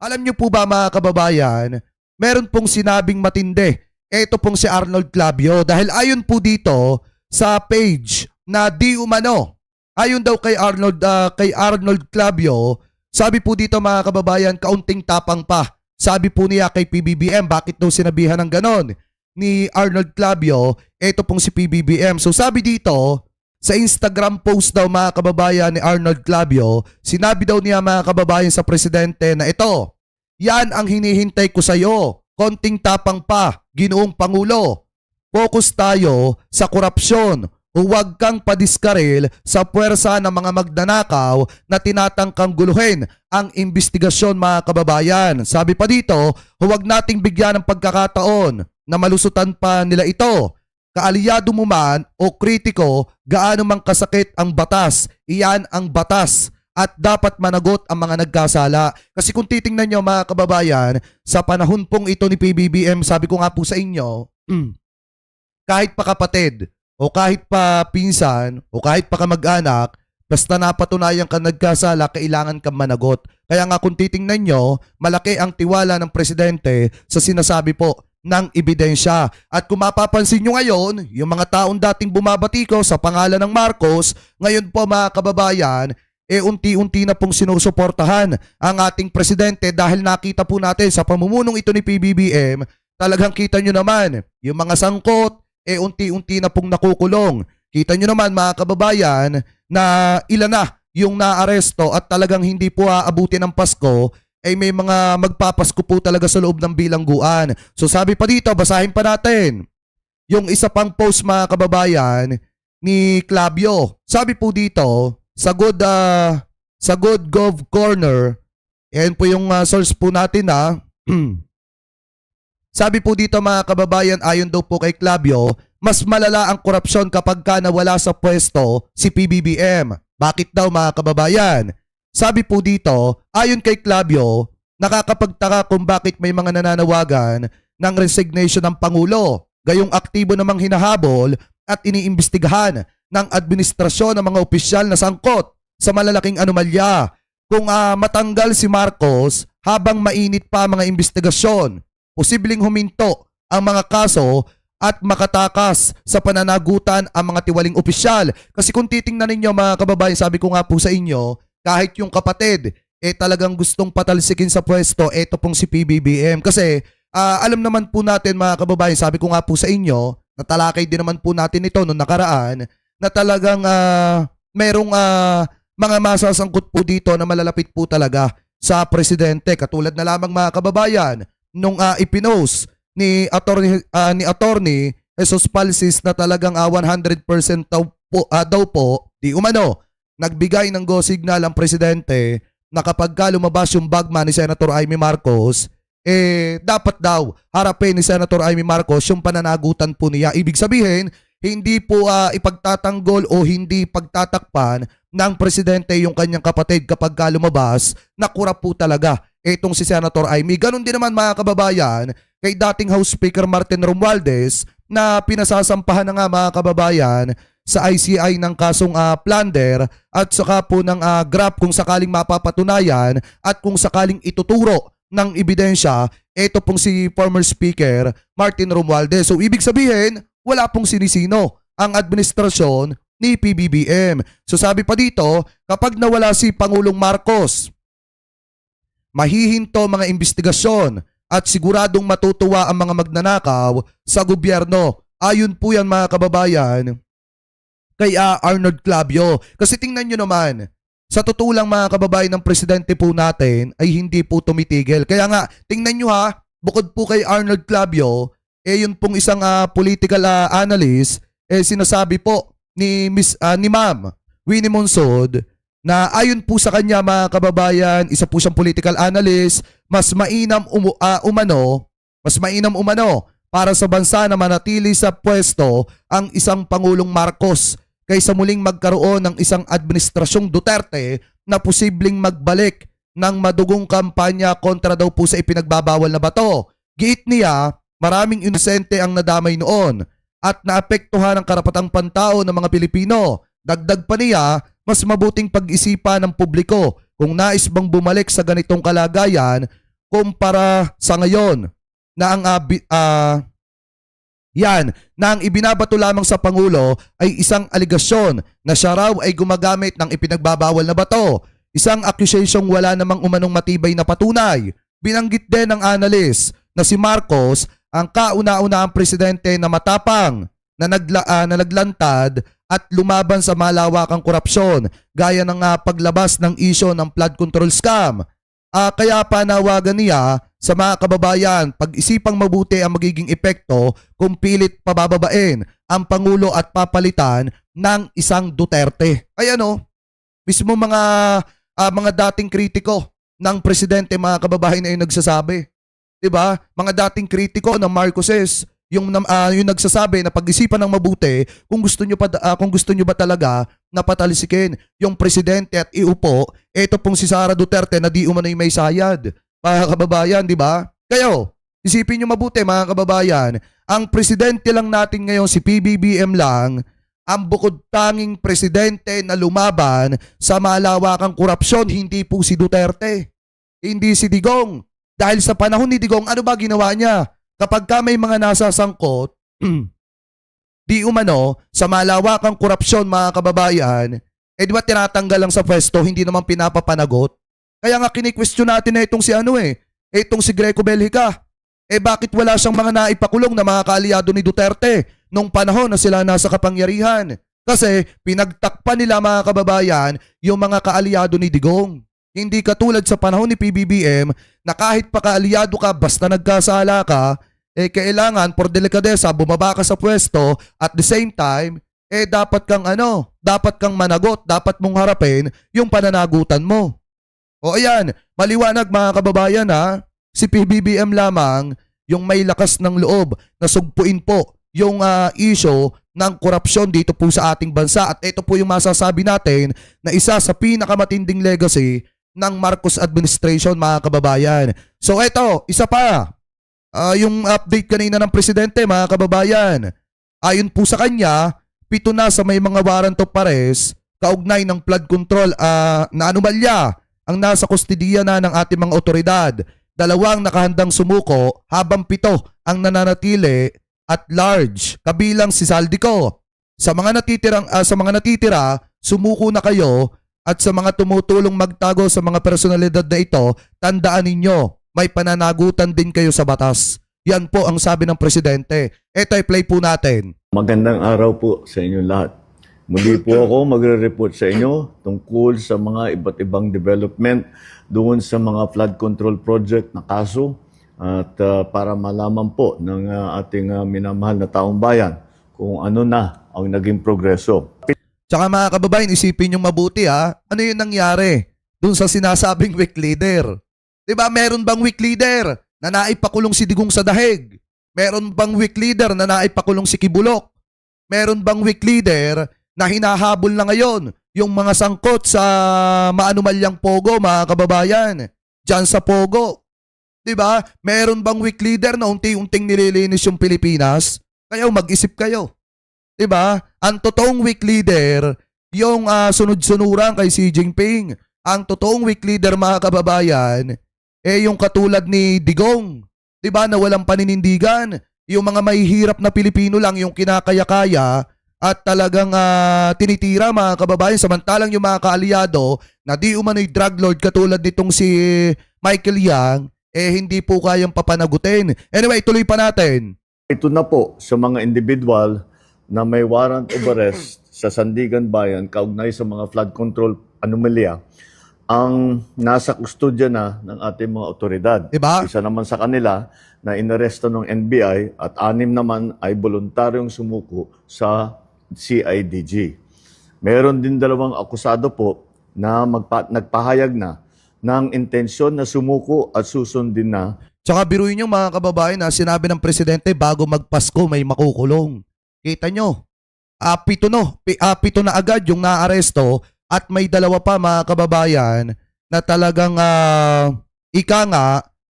Alam niyo po ba mga kababayan, meron pong sinabing matindi. Ito pong si Arnold Clavio dahil ayon po dito sa page na di umano. Ayon daw kay Arnold Clavio, sabi po dito mga kababayan, kaunting tapang pa. Sabi po niya kay PBBM, bakit daw sinabihan ng ganon ni Arnold Clavio, ito pong si PBBM. So sabi dito, sa Instagram post daw mga kababayan ni Arnold Clavio, sinabi daw niya mga kababayan sa presidente na ito, yan ang hinihintay ko sa iyo, konting tapang pa, Ginoong Pangulo. Focus tayo sa korupsyon. Huwag kang padiskaril sa puwersa ng mga magnanakaw na tinatangkang guluhin ang investigasyon mga kababayan. Sabi pa dito, huwag nating bigyan ng pagkakataon na malusutan pa nila ito. Kaalyado mo man o kritiko, gaano mang kasakit ang batas, iyan ang batas at dapat managot ang mga nagkasala. Kasi kung titingnan nyo mga kababayan, sa panahon pong ito ni PBBM, sabi ko nga po sa inyo, kahit pa kapatid, o kahit pa pinsan, o kahit pa kamag-anak, basta napatunayan ka nagkasala, kailangan kang managot. Kaya nga kung titingnan nyo, malaki ang tiwala ng presidente sa sinasabi po ng ebidensya. At kung mapapansin nyo ngayon, yung mga taong dating bumabati ko sa pangalan ng Marcos, ngayon po mga kababayan, unti-unti na pong sinusuportahan ang ating presidente dahil nakita po natin sa pamumunong ito ni PBBM, talagang kita nyo naman, yung mga sangkot, unti-unti na pong nakukulong. Kita nyo naman mga kababayan na ilan na yung naaresto at talagang hindi po aabutin ng Pasko, may mga magpapasko po talaga sa loob ng bilangguan. So sabi pa dito, basahin pa natin yung isa pang post mga kababayan ni Clavio. Sabi po dito, sa Good Gov Corner, yan po yung source po natin Sabi po dito mga kababayan, ayon daw po kay Clavio, mas malala ang korupsyon kapag ka nawala sa pwesto si PBBM. Bakit daw mga kababayan? Sabi po dito, ayon kay Clavio, nakakapagtaka kung bakit may mga nananawagan ng resignation ng Pangulo. Gayong aktibo namang hinahabol at iniimbestigahan ng administrasyon ng mga opisyal na sangkot sa malalaking anomalya. Kung matanggal si Marcos habang mainit pa mga investigasyon, posibleng huminto ang mga kaso at makatakas sa pananagutan ang mga tiwaling opisyal. Kasi kung titingnan ninyo mga kababayan, sabi ko nga po sa inyo, kahit yung kapatid, talagang gustong patalsikin sa pwesto, ito pong si PBBM. Kasi alam naman po natin mga kababayan, sabi ko nga po sa inyo, natalakay din naman po natin ito noong nakaraan, na talagang merong mga masasangkot po dito na malalapit po talaga sa presidente. Katulad na lamang mga kababayan, nung ipinost ni attorney Jesus Palsis na talagang 100% daw po, di umano, nagbigay ng go signal ang presidente na kapag lumabas yung bagman ni Senator Amy Marcos, dapat daw harapin ni Senator Amy Marcos yung pananagutan po niya. Ibig sabihin, hindi po ipagtatanggol o hindi pagtatakpan ng presidente yung kanyang kapatid kapag lumabas na kurap po talaga itong si Senator Amy. Ganon din naman mga kababayan kay dating House Speaker Martin Romualdez na pinasasampahan na nga mga kababayan sa ICI ng kasong plunder at saka po ng GRAP kung sakaling mapapatunayan at kung sakaling ituturo ng ebidensya ito pong si former Speaker Martin Romualdez. So ibig sabihin, wala pong sinisino ang administrasyon ni PBBM. So sabi pa dito, kapag nawala si Pangulong Marcos, mahihinto mga investigasyon at siguradong matutuwa ang mga magnanakaw sa gobyerno. Ayon po yan mga kababayan kay Arnold Clavio. Kasi tingnan nyo naman, sa totoo lang mga kababayan ng presidente po natin ay hindi po tumitigil. Kaya nga, tingnan nyo bukod po kay Arnold Clavio, yun pong isang political analyst, sinasabi po ni Ma'am Winnie Monsod, na ayon po sa kanya mga kababayan, isa po siyang political analyst, mas mainam umano para sa bansa na manatili sa pwesto ang isang Pangulong Marcos kaysa muling magkaroon ng isang administrasyong Duterte na posibleng magbalik ng madugong kampanya kontra daw po sa ipinagbabawal na bato. Giit niya, maraming inosente ang nadamay noon at naapektuhan ang karapatang pantao ng mga Pilipino. Dagdag pa niya, mas mabuting pag-isipan ng publiko kung nais bang bumalik sa ganitong kalagayan kumpara sa ngayon na ang na ang ibinabato lamang sa Pangulo ay isang aligasyon na siya raw ay gumagamit ng ipinagbabawal na bato. Isang akusasyong wala namang umanong matibay na patunay. Binanggit din ng analyst na si Marcos ang kauna-unahang presidente na matapang na naglantad at lumaban sa malawakang korupsyon gaya ng paglabas ng isyo ng flood control scam. Kaya panawagan niya sa mga kababayan, pag-isipang mabuti ang magiging epekto kung pilit pabababain ang Pangulo at papalitan ng isang Duterte. Ayan o, mismo mga dating kritiko ng presidente, mga kababayan ay nagsasabi. Diba? Mga dating kritiko ng Marcoses, yung nagsasabi na pag-isipan ng mabuti kung gusto nyo ba talaga na patalisikin yung presidente at iupo ito pong si Sara Duterte na di umano'y may sayad. Mga kababayan, di ba? Kayo, isipin nyo mabuti mga kababayan, ang presidente lang natin ngayon, si PBBM lang, ang bukod tanging presidente na lumaban sa malawakang korupsyon, hindi po si Duterte. Hindi si Digong. Dahil sa panahon ni Digong, ano ba ginawa niya? Kapag ka may mga nasasangkot, di umano, sa malawakang korupsyon mga kababayan, di ba tinatanggal lang sa pwesto, hindi naman pinapapanagot? Kaya nga kini-question natin na itong si itong si Greco Belhica. Bakit wala siyang mga naipakulong na mga kaalyado ni Duterte nung panahon na sila nasa kapangyarihan? Kasi pinagtakpan nila mga kababayan yung mga kaalyado ni Digong. Hindi katulad sa panahon ni PBBM na kahit pa kaalyado ka basta nagkasala ka, kailangan por delikadesa bumaba ka sa pwesto at the same time, dapat kang managot, dapat mong harapin yung pananagutan mo. O ayan, maliwanag mga kababayan si PBBM lamang yung may lakas ng loob na sugpuin po yung issue ng korupsyon dito po sa ating bansa. At ito po yung masasabi natin na isa sa pinakamatinding legacy ng Marcos administration mga kababayan. So ito, isa pa, yung update kanina ng presidente mga kababayan. Ayon po sa kanya, 7 na sa may mga warrant of arrest kaugnay ng flood control na anomalya ang nasa kustodiya na ng ating mga otoridad. 2 nakahandang sumuko habang 7 ang nananatili at large, kabilang si Saldico. Sa mga natitira, sumuko na kayo. At sa mga tumutulong magtago sa mga personalidad na ito, tandaan ninyo, may pananagutan din kayo sa batas. Yan po ang sabi ng presidente. Ito ay play po natin. Magandang araw po sa inyo lahat. Muli po ako magre-report sa inyo tungkol sa mga iba't ibang development doon sa mga flood control project na kaso at para malaman po ng ating minamahal na taong bayan kung ano na ang naging progreso. Tsaka mga kababayan, isipin nyo mabuti ano yung nangyari dun sa sinasabing weak leader. Diba meron bang weak leader na naipakulong si Digong sa dahig? Meron bang weak leader na naipakulong si Kibulok? Meron bang weak leader na hinahabol na ngayon yung mga sangkot sa maanumalyang Pogo mga kababayan? Diyan sa Pogo. Diba? Meron bang weak leader na unti-unting nililinis yung Pilipinas? Kayo mag-isip kayo. Diba? Ang totoong weak leader, yung sunod-sunuran kay Xi Jinping. Ang totoong weak leader mga kababayan, yung katulad ni Digong. Diba? Na walang paninindigan. Yung mga mahihirap na Pilipino lang yung kinakaya-kaya at talagang tinitira mga kababayan. Samantalang yung mga kaalyado na di umano'y drug lord katulad nitong si Michael Yang, hindi po kayang papanagutin. Anyway, tuloy pa natin. Ito na po sa mga individual na may warrant of arrest sa Sandigan Bayan kaugnay sa mga flood control anomalya ang nasa kustodya na ng ating mga otoridad. Diba? Isa naman sa kanila na inaresto ng NBI at 6 naman ay voluntaryong sumuko sa CIDG. Meron din 2 akusado po na nagpahayag na ng intensyon na sumuko at susundin na. Tsaka biruin nyo mga kababayan na sinabi ng presidente bago magpasko may makukulong. Kita nyo, 7 na agad yung naaresto at may 2 pa mga kababayan na talagang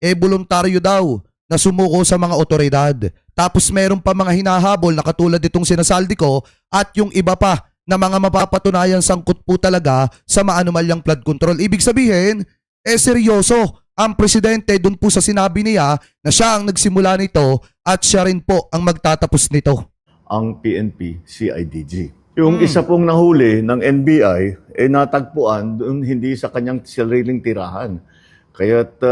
voluntaryo daw na sumuko sa mga otoridad. Tapos meron pa mga hinahabol na katulad itong sinasaldi ko at yung iba pa na mga mapapatunayan sangkot po talaga sa maanumalyang flood control. Ibig sabihin, seryoso ang presidente dun po sa sinabi niya na siya ang nagsimula nito at siya rin po ang magtatapos nito. Ang PNP CIDG. Yung isa pong nahuli ng NBI, natagpuan doon hindi sa kanyang sariling tirahan. Kaya't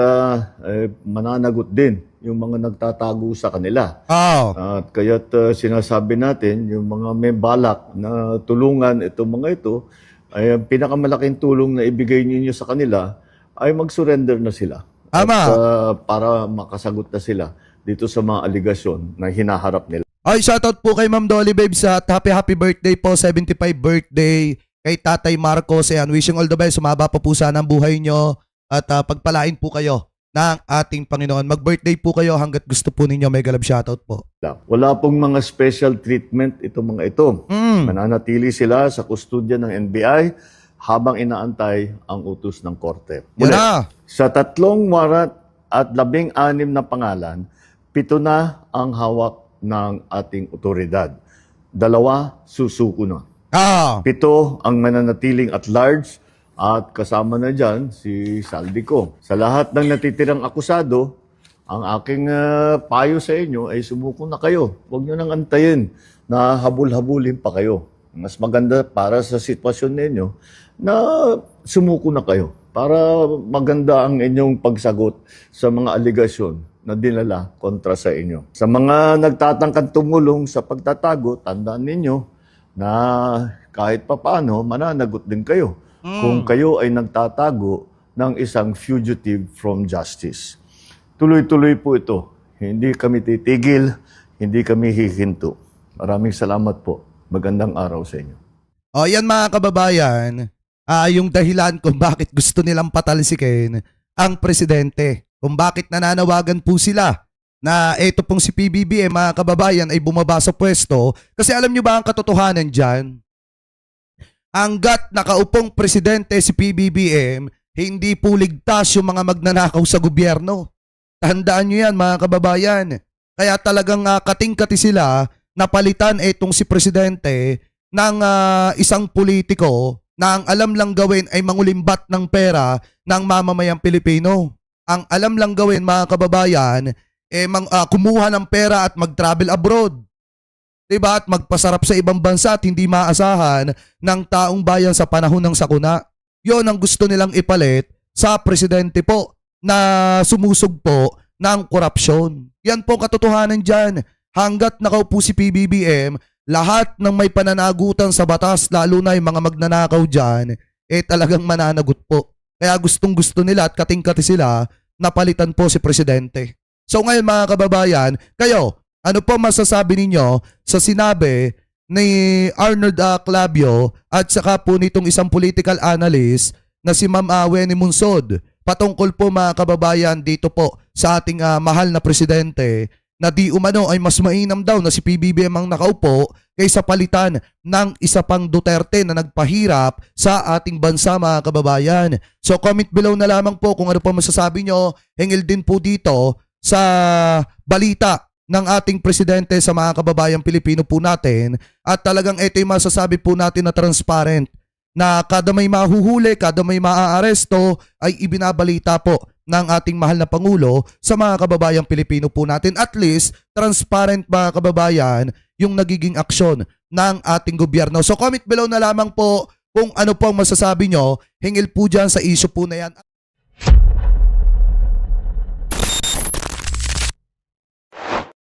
mananagot din yung mga nagtatago sa kanila. Oh. At kaya't sinasabi natin, yung mga may balak na tulungan itong mga ito, ay ang pinakamalaking tulong na ibigay ninyo sa kanila ay mag-surrender na sila. Tama. At, para makasagot na sila dito sa mga aligasyon na hinaharap nila. Ay, shoutout po kay Ma'am Dolly Babes at happy birthday po, 75 birthday kay Tatay Marcos. Ayan, wishing all the best, sumaba pa po sana ang buhay nyo at pagpalain po kayo ng ating Panginoon. Mag-birthday po kayo hanggat gusto po ninyo. Mega love shoutout po. Wala pong mga special treatment itong mga ito. Mm. Mananatili sila sa kustudya ng NBI habang inaantay ang utos ng korte. Yan Muli, na. sa 3 warrant at 16 na pangalan, 7 na ang hawak ng ating otoridad. 2 susuko na. 7 ang mananatiling at large at kasama na dyan si Saldico. Sa lahat ng natitirang akusado, ang aking payo sa inyo ay sumuko na kayo. Huwag nyo nang antayin na habul-habulin pa kayo. Mas maganda para sa sitwasyon ninyo na sumuko na kayo para maganda ang inyong pagsagot sa mga aligasyon na dinala kontra sa inyo. Sa mga nagtatangkang tumulong sa pagtatago, tandaan ninyo na kahit papaano, mananagot din kayo kung kayo ay nagtatago ng isang fugitive from justice. Tuloy-tuloy po ito. Hindi kami titigil, hindi kami hihinto. Maraming salamat po. Magandang araw sa inyo. O yan mga kababayan, yung dahilan kung bakit gusto nilang patalsikin ang presidente. Kung bakit nananawagan po sila na eto pong si PBBM mga kababayan ay bumaba sa pwesto. Kasi alam nyo ba ang katotohanan dyan? Hanggat nakaupong presidente si PBBM, hindi po ligtas yung mga magnanakaw sa gobyerno. Tandaan nyo yan mga kababayan. Kaya talagang kating-kati sila na palitan etong si presidente ng isang politiko na ang alam lang gawin ay mangulimbat ng pera ng mamamayang Pilipino. Ang alam lang gawin mga kababayan kumuha ng pera at mag-travel abroad. Diba? At magpasarap sa ibang bansa at hindi maasahan ng taong bayan sa panahon ng sakuna. Yon ang gusto nilang ipalit sa presidente po na sumusugpo ng korupsyon. Yan po katotohanan dyan. Hanggat nakaupo si PBBM, lahat ng may pananagutan sa batas, lalo na yung mga magnanakaw dyan, talagang mananagot po. Kaya gustong-gusto nila at kating-kati sila na palitan po si presidente. So ngayon mga kababayan, kayo, ano po masasabi ninyo sa sinabi ni Arnold Clavio at saka po nitong isang political analyst na si Ma'am Wenny Munsod patungkol po mga kababayan dito po sa ating mahal na presidente na di umano ay mas mainam daw na si PBBM ang nakaupo kaysa palitan ng isa pang Duterte na nagpahirap sa ating bansa mga kababayan. So comment below na lamang po kung ano po masasabi nyo. Hingil din po dito sa balita ng ating presidente sa mga kababayang Pilipino po natin at talagang ito yung masasabi po natin na transparent na kada may mahuhuli, kada may maaaresto ay ibinabalita po ng ating mahal na Pangulo sa mga kababayang Pilipino po natin. At least, transparent mga kababayan yung nagiging aksyon ng ating gobyerno. So comment below na lamang po kung ano po ang masasabi nyo. Hingil po dyan sa issue po na yan.